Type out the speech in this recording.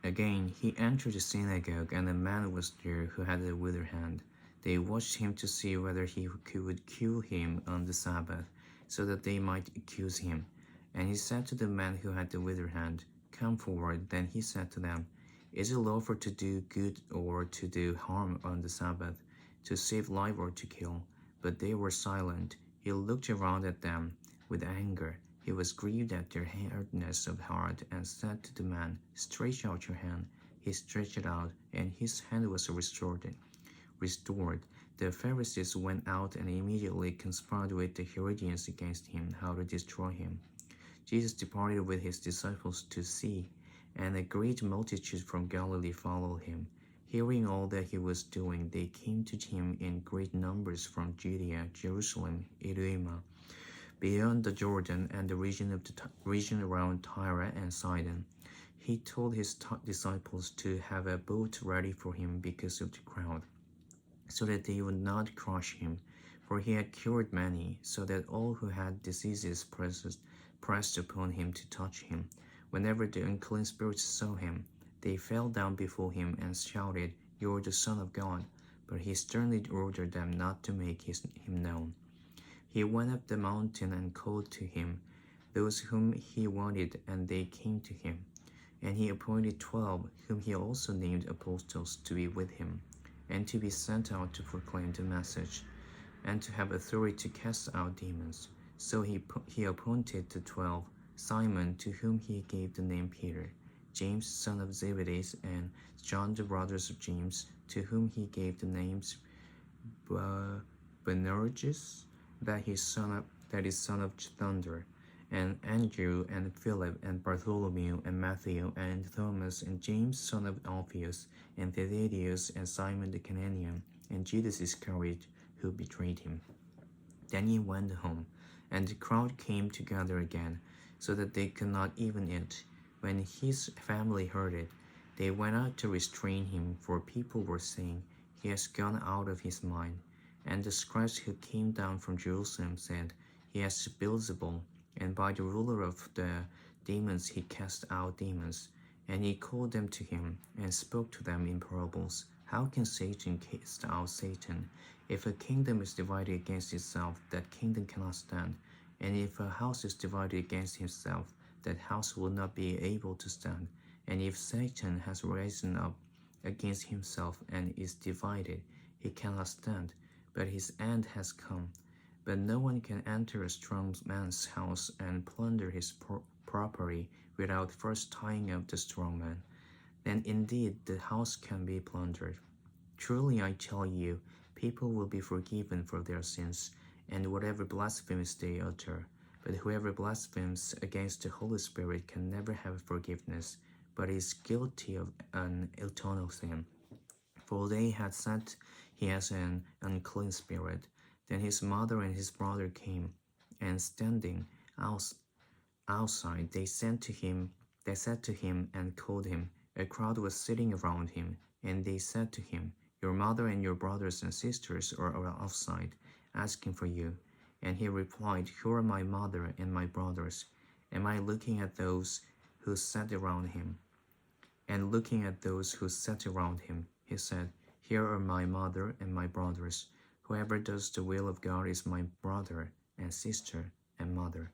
Again, he entered the synagogue, and a man was there who had a withered hand. They watched him to see whether he would cure him on the Sabbath, so that they might accuse him. And he said to the man who had the withered hand, "Come forward." Then he said to them, "Is it lawful to do good or to do harm on the Sabbath, to save life or to kill?" But they were silent. He looked around at them with anger. He was grieved at their hardness of heart, and said to the man, "Stretch out your hand." He stretched it out, and his hand was restored. The Pharisees went out and immediately conspired with the Herodians against him, how to destroy him. Jesus departed with his disciples to sea, and a great multitude from Galilee followed him. Hearing all that he was doing, they came to him in great numbers from Judea, Jerusalem, Idumea, beyond the Jordan, and the region around Tyre and Sidon. He told his disciples to have a boat ready for him because of the crowd, so that they would not crush him, for he had cured many, so that all who had diseases pressed upon him to touch him. Whenever the unclean spirits saw him, they fell down before him and shouted, "You are the Son of God." But he sternly ordered them not to make him known. He went up the mountain and called to him those whom he wanted, and they came to him. And he appointed 12, whom he also named apostles, to be with him, and to be sent out to proclaim the message, and to have authority to cast out demons. So he appointed the 12, Simon, to whom he gave the name Peter, James son of Zebedee, and John the brothers of James, to whom he gave the names Boanerges, that is son of thunder, and Andrew, and Philip, and Bartholomew, and Matthew, and Thomas, and James son of Alphaeus, and Thaddeus, and Simon the Canaanian, and Judas Iscariot, who betrayed him. Then he went home, and the crowd came together again, so that they could not even eat. When his family heard it, they went out to restrain him, for people were saying, "He has gone out of his mind." And the scribes who came down from Jerusalem said, "He has Beelzebul, and by the ruler of the demons he cast out demons." And he called them to him, and spoke to them in parables. "How can Satan cast out Satan? If a kingdom is divided against itself, that kingdom cannot stand. And if a house is divided against himself, that house will not be able to stand. And if Satan has risen up against himself and is divided, he cannot stand, but his end has come. But no one can enter a strong man's house and plunder his property without first tying up the strong man. Then indeed the house can be plundered. Truly I tell you, people will be forgiven for their sins, and whatever blasphemies they utter. But whoever blasphemes against the Holy Spirit can never have forgiveness, but is guilty of an eternal sin. For they had said he has an unclean spirit. Then his mother and his brother came, and standing outside, they said to him and called him. A crowd was sitting around him, and they said to him, "Your mother and your brothers and sisters are outside, asking for you." And he replied, "Who are my mother and my brothers?" And looking at those who sat around him, he said, "Here are my mother and my brothers. Whoever does the will of God is my brother and sister and mother."